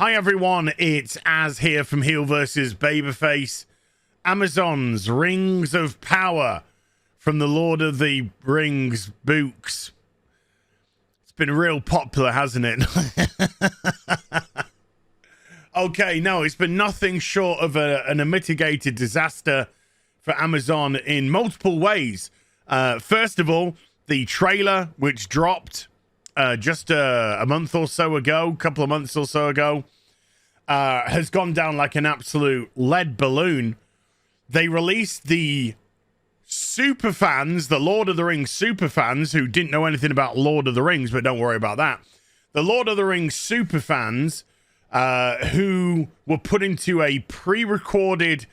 Hi everyone, it's Az here from HeelvsBabyface. Amazon's Rings of Power from the Lord of the Rings books. It's been real popular, hasn't it? Okay, no, it's been nothing short of a mitigated disaster for Amazon in multiple ways. First of all, the trailer, which dropped just a month or so ago, couple of months or so ago, has gone down like an absolute lead balloon. They released the super fans, the Lord of the Rings super fans, who didn't know anything about Lord of the Rings, but don't worry about that. The Lord of the Rings super fans who were put into a pre-recorded,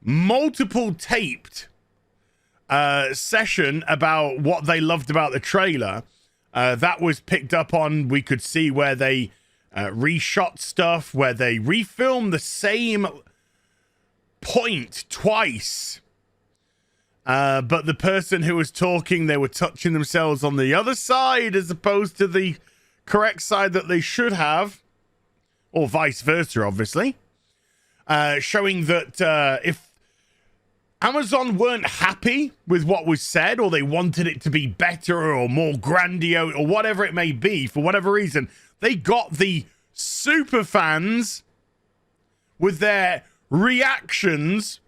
multiple taped session about what they loved about the trailer. That was picked up on. We could see where they reshot stuff, where they refilmed the same point twice. But the person who was talking, they were touching themselves on the other side as opposed to the correct side that they should have, or vice versa, obviously. Showing that if Amazon weren't happy with what was said, or they wanted it to be better or more grandiose or whatever it may be, for whatever reason, they got the super fans with their reactions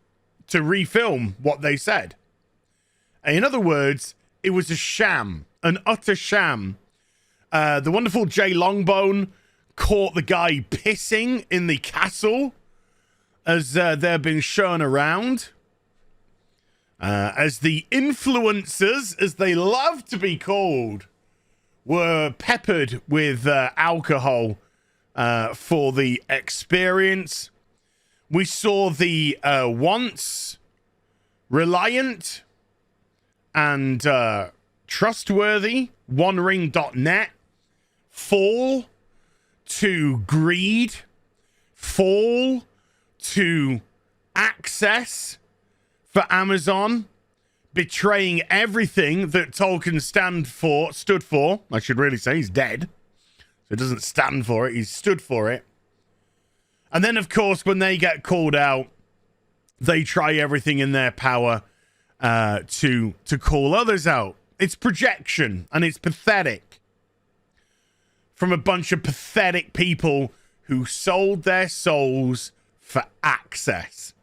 to refilm what they said. In other words, it was a sham, an utter sham. The wonderful Jay Longbone caught the guy pissing in the castle as they're being shown around. As the influencers, as they love to be called, were peppered with alcohol for the experience. We saw the once reliant and trustworthy OneRing.net fall to greed, fall to access for Amazon, betraying everything that Tolkien stood for. I should really say he's dead. So he doesn't stand for it, he's stood for it. And then, of course, when they get called out, they try everything in their power to call others out. It's projection, and it's pathetic. From a bunch of pathetic people who sold their souls for access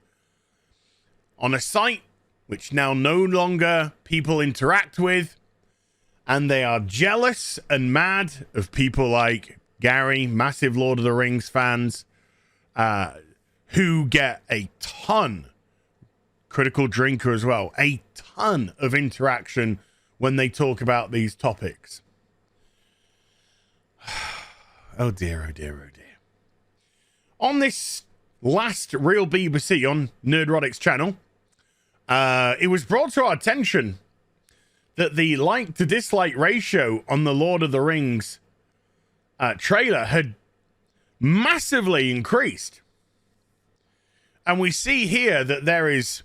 on a site which now no longer people interact with, and they are jealous and mad of people like Gary, massive Lord of the Rings fans, who get a ton, critical drinker as well, a ton of interaction when they talk about these topics. Oh dear, oh dear, oh dear. On this last Real BBC on Nerdrotic's channel, it was brought to our attention that the like to dislike ratio on the Lord of the Rings trailer had massively increased. And we see here that there is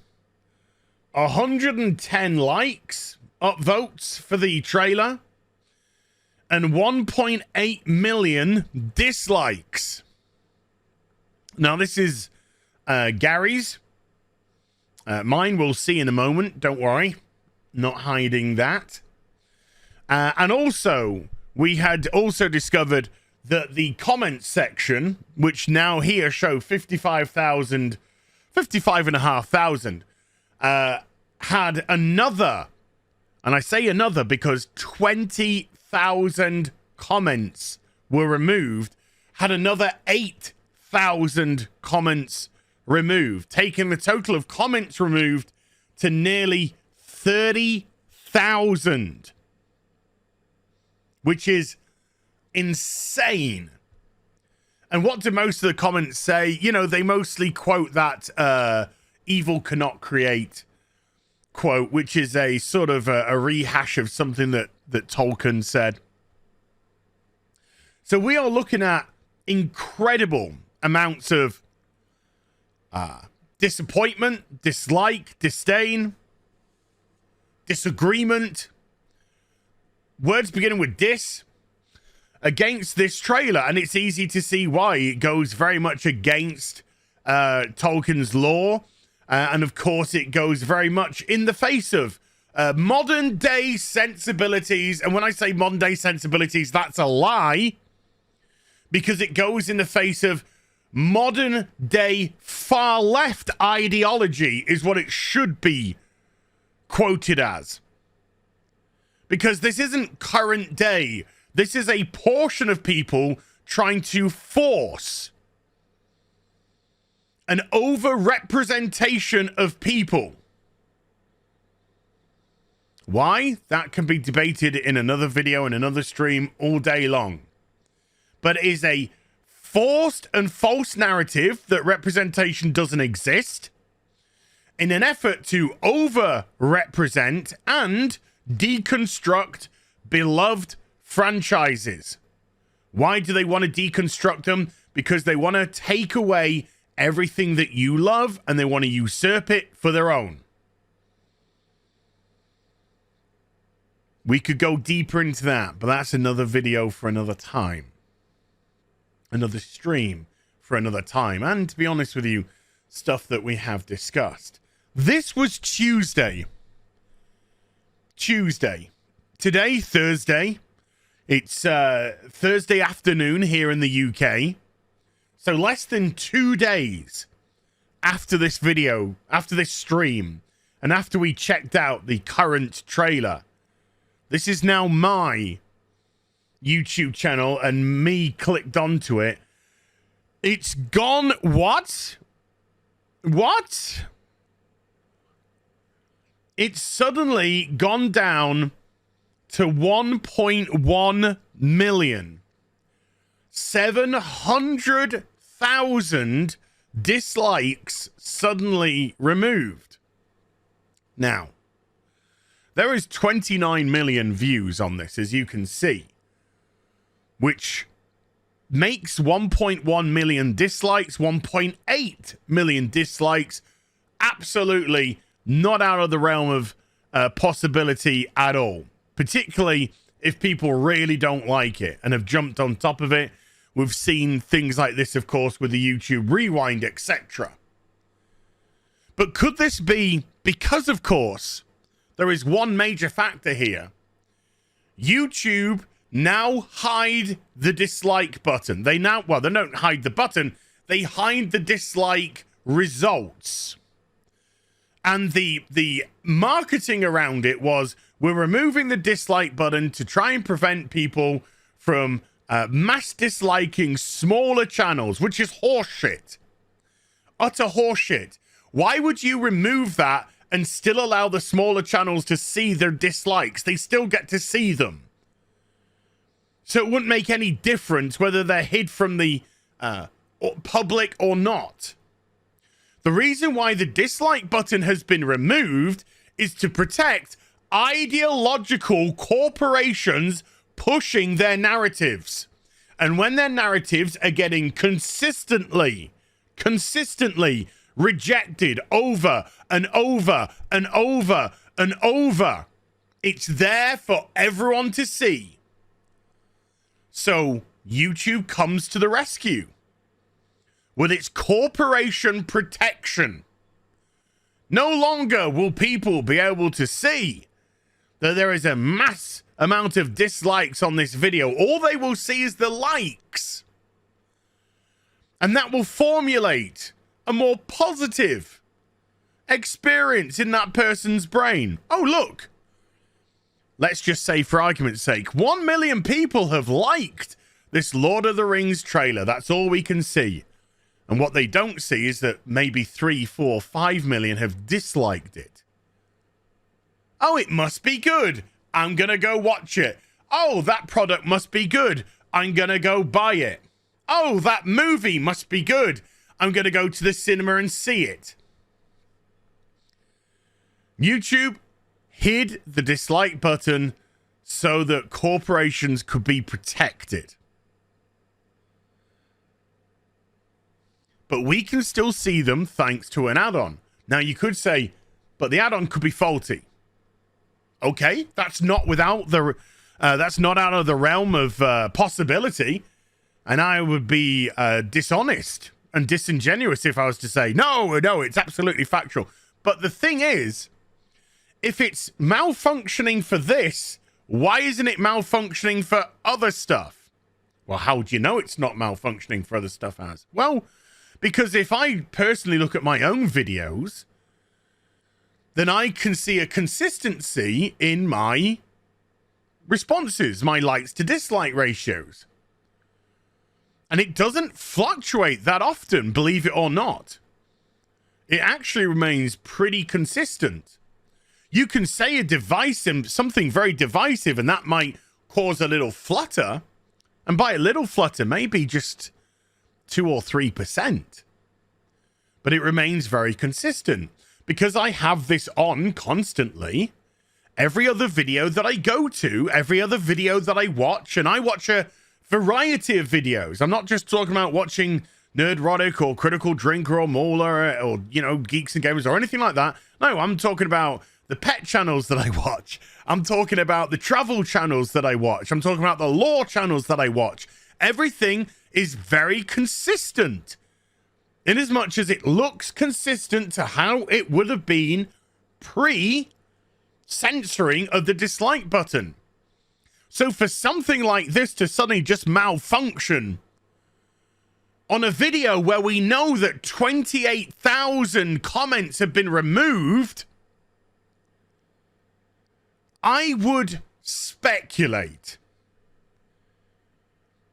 110 likes, upvotes for the trailer, and 1.8 million dislikes. Now, this is Gary's. Mine we'll see in a moment. Don't worry. Not hiding that. And also, we had also discovered that the comments section, which now here show 55,500, had another, and I say another because 20,000 comments were removed, had another 8,000 comments removed, taking the total of comments removed to nearly 30,000, which is insane. And what do most of the comments say? You know, they mostly quote that evil cannot create quote, which is a sort of a rehash of something that Tolkien said. So we are looking at incredible amounts of disappointment, dislike, disdain, disagreement, words beginning with dis, against this trailer, and it's easy to see why. It goes very much against Tolkien's lore, and of course it goes very much in the face of modern day sensibilities. And when I say modern day sensibilities, that's a lie, because it goes in the face of modern day far left ideology is what it should be quoted as. Because this isn't current day. This is a portion of people trying to force an over-representation of people. Why? That can be debated in another video, in another stream, all day long. But it is a forced and false narrative that representation doesn't exist in an effort to over-represent and deconstruct beloved franchises. Why do they want to deconstruct them? Because they want to take away everything that you love and they want to usurp it for their own. We could go deeper into that, but that's another video for another time. Another stream for another time. And to be honest with you, stuff that we have discussed. This was Tuesday. Today, Thursday. It's Thursday afternoon here in the UK. So less than 2 days after this video, after this stream, and after we checked out the current trailer. This is now my YouTube channel, and me clicked onto it. It's gone. What? It's suddenly gone down to 1.1 million. 700,000 dislikes suddenly removed. Now, there is 29 million views on this, as you can see, which makes 1.1 million dislikes, 1.8 million dislikes, absolutely not out of the realm of possibility at all, particularly if people really don't like it and have jumped on top of it. We've seen things like this, of course, with the YouTube Rewind, etc. But could this be because, of course, there is one major factor here. YouTube now hide the dislike button. They don't hide the button. They hide the dislike results. And the marketing around it was, we're removing the dislike button to try and prevent people from mass disliking smaller channels, which is horseshit. Utter horseshit. Why would you remove that and still allow the smaller channels to see their dislikes? They still get to see them. So it wouldn't make any difference whether they're hid from the public or not. The reason why the dislike button has been removed is to protect ideological corporations pushing their narratives. And when their narratives are getting consistently rejected over and over and over and over, it's there for everyone to see. So YouTube comes to the rescue with its corporation protection. No longer will people be able to see that there is a mass amount of dislikes on this video. All they will see is the likes. And that will formulate a more positive experience in that person's brain. Oh, look. Let's just say, for argument's sake, 1 million people have liked this Lord of the Rings trailer. That's all we can see. And what they don't see is that maybe 3, 4, 5 million have disliked it. Oh, it must be good. I'm going to go watch it. Oh, that product must be good. I'm going to go buy it. Oh, that movie must be good. I'm going to go to the cinema and see it. YouTube hid the dislike button so that corporations could be protected. But we can still see them thanks to an add-on. Now, you could say, but the add-on could be faulty. Okay, that's not without the That's not out of the realm of possibility. And I would be dishonest and disingenuous if I was to say, no, it's absolutely factual. But the thing is, if it's malfunctioning for this, why isn't it malfunctioning for other stuff? Well, how do you know it's not malfunctioning for other stuff as? Well, because if I personally look at my own videos, then I can see a consistency in my responses, my likes to dislike ratios. And it doesn't fluctuate that often, believe it or not. It actually remains pretty consistent. You can say something very divisive, and that might cause a little flutter. And by a little flutter, maybe just 2 or 3%. But it remains very consistent because I have this on constantly. Every other video that I go to, every other video that I watch, and I watch a variety of videos. I'm not just talking about watching Nerdrotic or Critical Drinker or Mauler or, Geeks and Gamers or anything like that. No, I'm talking about the pet channels that I watch. I'm talking about the travel channels that I watch. I'm talking about the lore channels that I watch. Everything is very consistent in as much as it looks consistent to how it would have been pre-censoring of the dislike button. So for something like this to suddenly just malfunction on a video where we know that 28,000 comments have been removed, I would speculate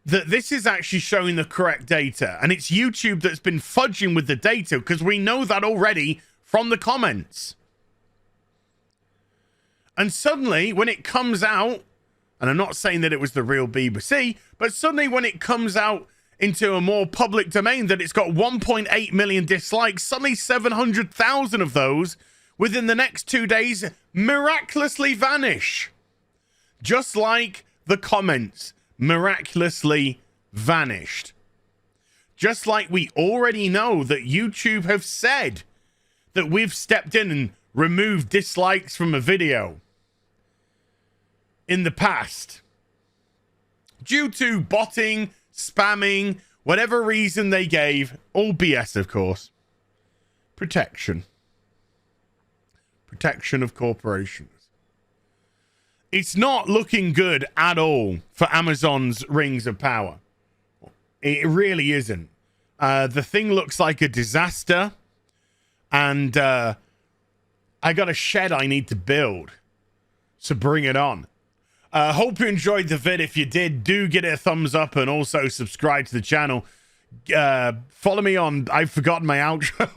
that this is actually showing the correct data, and it's YouTube that's been fudging with the data, because we know that already from the comments. And suddenly, when it comes out, and I'm not saying that it was the real BBC, but suddenly when it comes out into a more public domain that it's got 1.8 million dislikes, suddenly 700,000 of those within the next 2 days miraculously vanish. Just like the comments miraculously vanished. Just like we already know that YouTube have said that we've stepped in and removed dislikes from a video in the past due to botting, spamming, whatever reason they gave, all BS, of course. Protection of corporations. It's not looking good at all for Amazon's Rings of Power. It really isn't. The thing looks like a disaster, and I got a shed I need to build, so bring it on. Hope you enjoyed the vid. If you did, do get a thumbs up and also subscribe to the channel. Follow me on, I've forgotten my outro.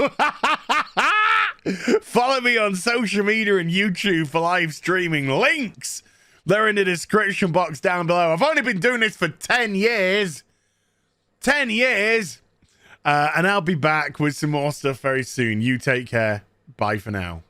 Follow me on social media and YouTube for live streaming. Links, they're in the description box down below. I've only been doing this for 10 years. 10 years. And I'll be back with some more stuff very soon. You take care. Bye for now.